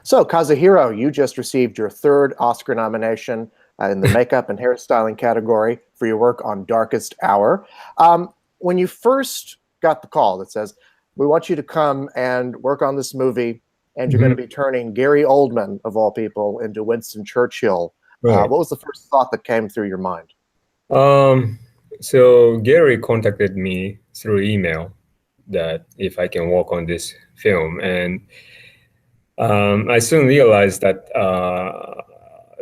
So, Kazuhiro, you just received your third Oscar nomination in the makeup and hairstyling category for your work on Darkest Hour. When you first got the call that says, we want you to come and work on this movie, and you're going to Hmm. be turning Gary Oldman, of all people, into Winston Churchill, Right. what was the first thought that came through your mind? Um, so Gary contacted me through email that if I can work on this film, and I soon realized that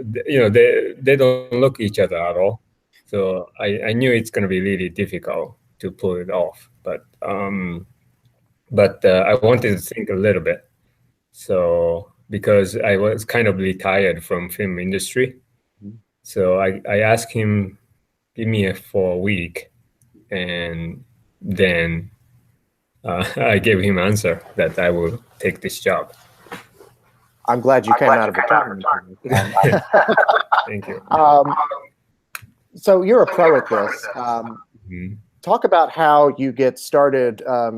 they don't look each other at all. So I knew it's going to be really difficult to pull it off, but I wanted to think a little bit. So because I was kind of retired from film industry, so I asked him give me for a week, and then I gave him answer that I will take this job. I'm glad you came out of retirement. Thank you. So you're a pro at this. Mhm. Talk about how you get started. I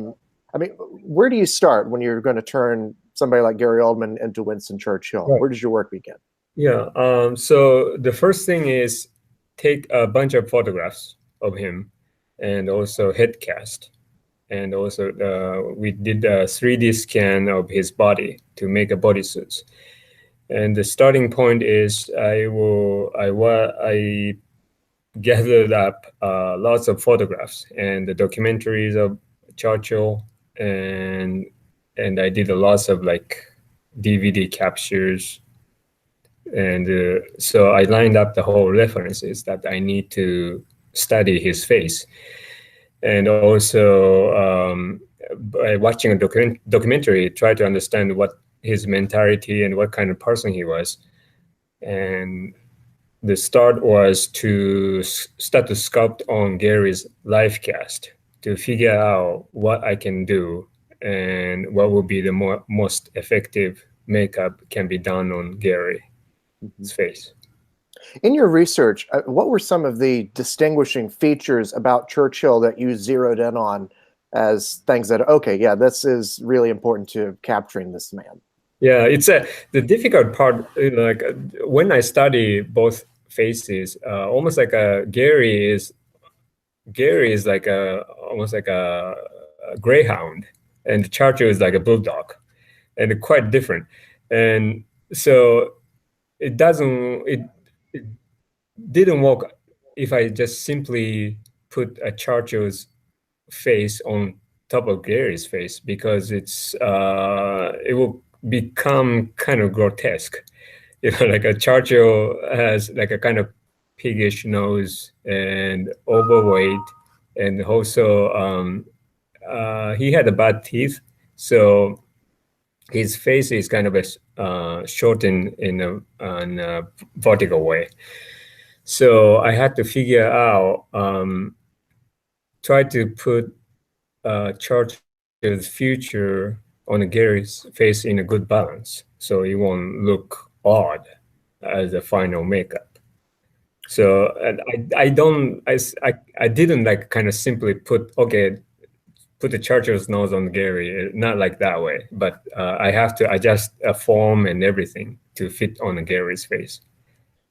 mean, where do you start when you're going to turn somebody like Gary Oldman into Winston Churchill? Right. Where does your work begin? Yeah. So the first thing is take a bunch of photographs of him and also head cast. And also we did a 3D scan of his body to make a bodysuit. And the starting point is I gathered up lots of photographs and the documentaries of Churchill, and I did a lots of like DVD captures, and so I lined up the whole references that I need to study his face, and also by watching a documentary, try to understand what his mentality and what kind of person he was, and the start was to start to sculpt on Gary's life cast to figure out what I can do and what will be the most effective makeup can be done on Gary's Mhm. face. In your research, what were some of the distinguishing features about Churchill that you zeroed in on as things that, okay, yeah, this is really important to capturing this man? Yeah, it's the difficult part. Like when I study both faces, almost like Gary is like a almost like a greyhound, and Churchill is like a bulldog, and quite different. And so it didn't work if I just simply put a Churchill's face on top of Gary's face, because it will become kind of grotesque. Like a Churchill has like a kind of piggish nose and overweight, and also he had a bad teeth, so his face is kind of a short in a vertical way. So I had to figure out, try to put Churchill's future on Gary's face in a good balance, so it won't look odd as a final makeup. So and I don't I didn't like kind of simply put the Churchill's nose on Gary, not like that way, but I have to adjust a form and everything to fit on Gary's face.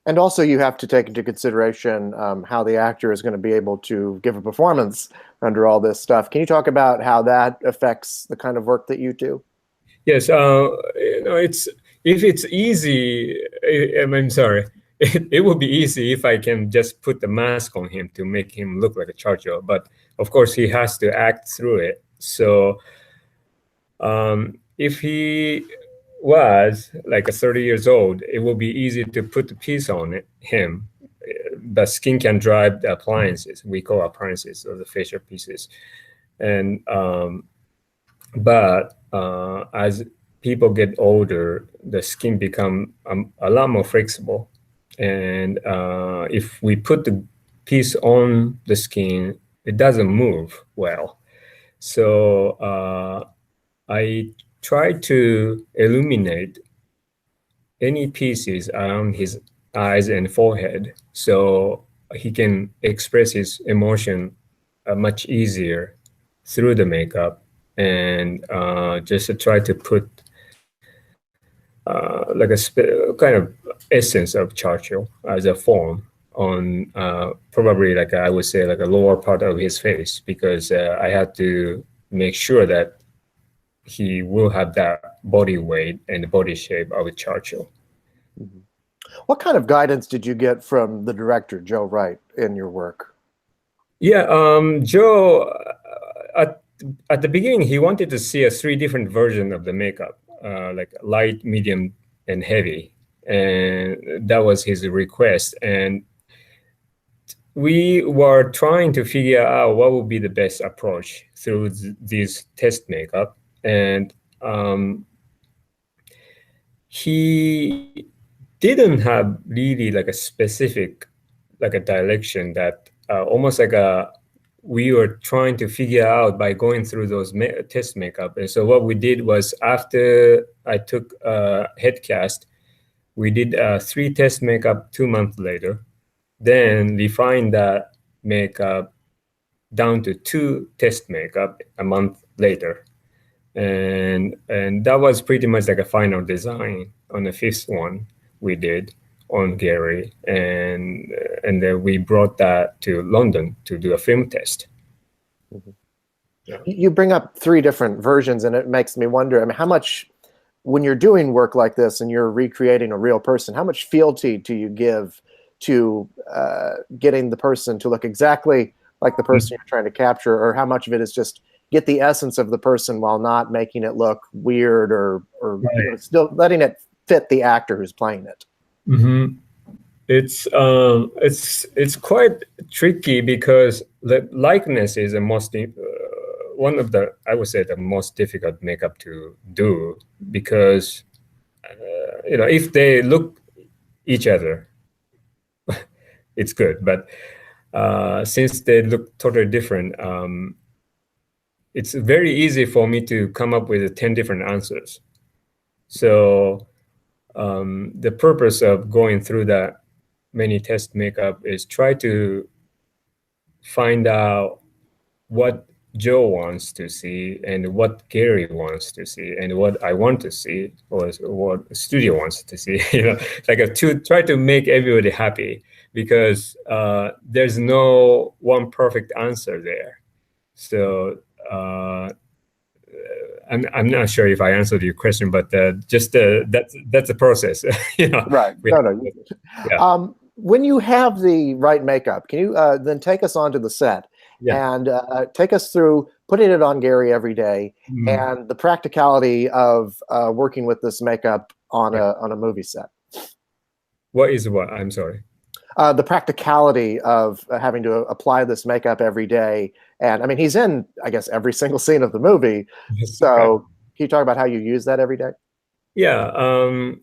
And also, you have to take into consideration how the actor is going to be able to give a performance under all this stuff. Can you talk about how that affects the kind of work that you do? Yes, it's if it's easy. I'm sorry. It would be easy if I can just put the mask on him to make him look like a Churchill. But of course, he has to act through it. So if he was like a 30 years old, it will be easy to put the piece on him. The skin can drive the appliances. We call appliances or the facial pieces, and but as people get older, the skin become a lot more flexible, and if we put the piece on the skin, it doesn't move well. So I try to illuminate any pieces around his eyes and forehead so he can express his emotion much easier through the makeup, and just to try to put like a kind of essence of Churchill as a form on probably like I would say like a lower part of his face, because I had to make sure that he will have that body weight and the body shape of Churchill. Mm-hmm. What kind of guidance did you get from the director, Joe Wright, in your work? Yeah, Joe, at the beginning, he wanted to see a 3 different version of the makeup, like light, medium, and heavy. And that was his request. And we were trying to figure out what would be the best approach through these test makeup. And he didn't have really like a specific, like a direction that almost like we were trying to figure out by going through those test makeup. And so what we did was, after I took head cast, we did 3 test makeup 2 months later, then refined that makeup down to 2 test makeup a month later. And that was pretty much like a final design on the 5th one we did on Gary, and then we brought that to London to do a film test. Mm-hmm. Yeah. You bring up 3 different versions, and it makes me wonder, I mean, how much, when you're doing work like this and you're recreating a real person, how much fealty do you give to getting the person to look exactly like the person you're trying to capture, or how much of it is just get the essence of the person while not making it look weird, or right, you know, still letting it fit the actor who's playing it? Mm-hmm. It's quite tricky, because the likeness is the most one of the, I would say, the most difficult makeup to do, because you know, if they look each other, it's good, but since they look totally different, it's very easy for me to come up with 10 different answers. So the purpose of going through that many test makeup is try to find out what Joe wants to see, and what Gary wants to see, and what I want to see, or what the studio wants to see. You know, like to try to make everybody happy, because there's no one perfect answer there. So I'm not sure if I answered your question, but just that's a process. You know, right? No. Yeah. When you have the right makeup, can you then take us onto the set and take us through putting it on Gary every day, and the practicality of working with this makeup on a movie set? What is what? I'm sorry. The practicality of having to apply this makeup every day. And I mean, he's in, I guess, every single scene of the movie. So can you talk about how you use that every day? Yeah.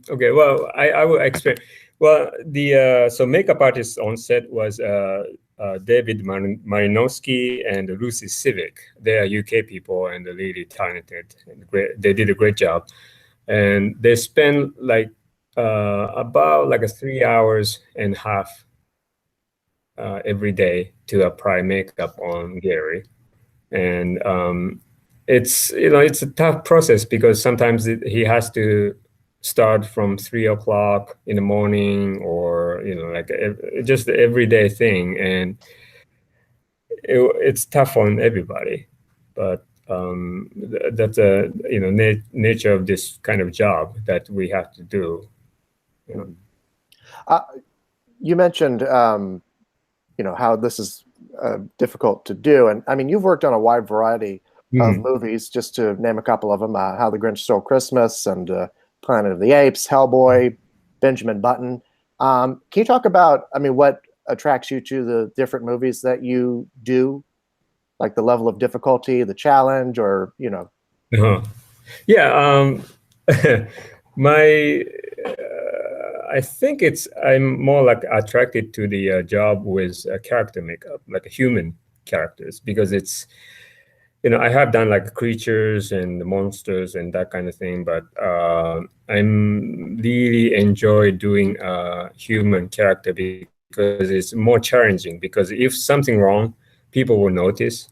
Okay. Well, I will explain. Well, the so makeup artist on set was David Marinowski and Lucy Civic. They are UK people and really talented and great. They did a great job, and they spent like about like 3 hours and a half every day to apply makeup on Gary. And it's, you know, it's a tough process, because sometimes he has to start from 3 o'clock in the morning, or, you know, like just the everyday thing. And it's tough on everybody, but that's a, you know, nature of this kind of job that we have to do. You know? You mentioned, you know, how this is difficult to do. And I mean, you've worked on a wide variety of movies, just to name a couple of them: How the Grinch Stole Christmas, and Planet of the Apes, Hellboy, Benjamin Button. Can you talk about, I mean, what attracts you to the different movies that you do, like the level of difficulty, the challenge, or, you know? Yeah. My I think I'm more like attracted to the job with character makeup, like human characters, because it's, you know, I have done like creatures and monsters and that kind of thing, but I'm really enjoy doing human character, because it's more challenging, because if something wrong, people will notice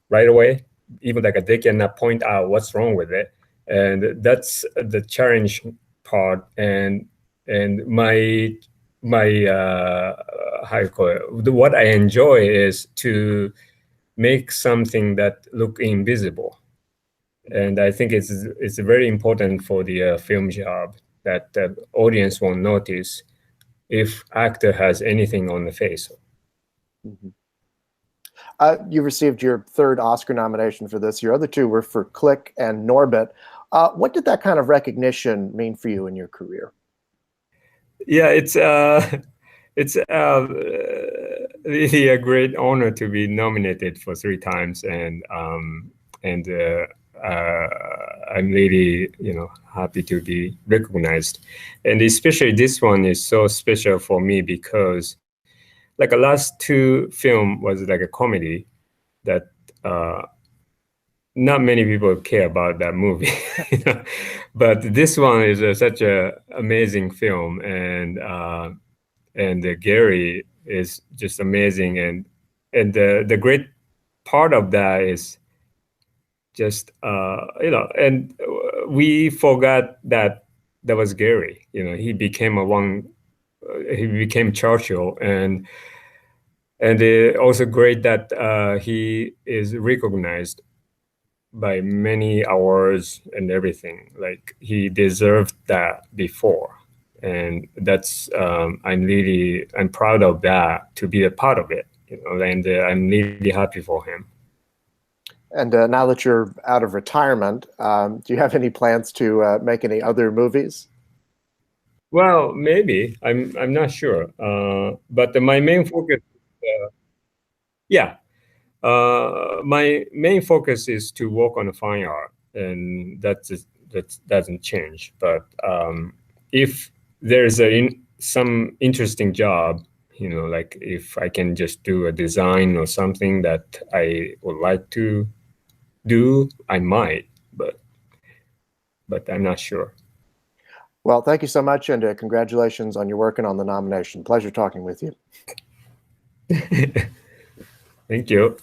right away, even like they cannot point out what's wrong with it. And that's the challenge part, and my how you call it, what I enjoy is to make something that look invisible. And I think it's very important for the film job that the audience won't notice if actor has anything on the face. Mhm. You received your third Oscar nomination for this. Your other two were for Click and Norbit. What did that kind of recognition mean for you in your career? Yeah, it's really a great honor to be nominated for 3 times, and I'm really happy to be recognized, and especially this one is so special for me because like the last 2 film was like a comedy that not many people care about that movie. But this one is such a amazing film, and Gary is just amazing, and the great part of that is just and we forgot that was Gary. He became he became Churchill, and also great that he is recognized by many awards and everything. Like he deserved that before, and that's I'm proud of that, to be a part of it. And I'm really happy for him. And now that you're out of retirement, do you have any plans to make any other movies? Well, maybe. I'm not sure. But my main focus, yeah, my main focus is to work on fine art, and that doesn't change. But if there's some interesting job, like if I can just do a design or something that I would like to do, I might, but I'm not sure. Well, thank you so much, and congratulations on your work and on the nomination. Pleasure talking with you. Thank you.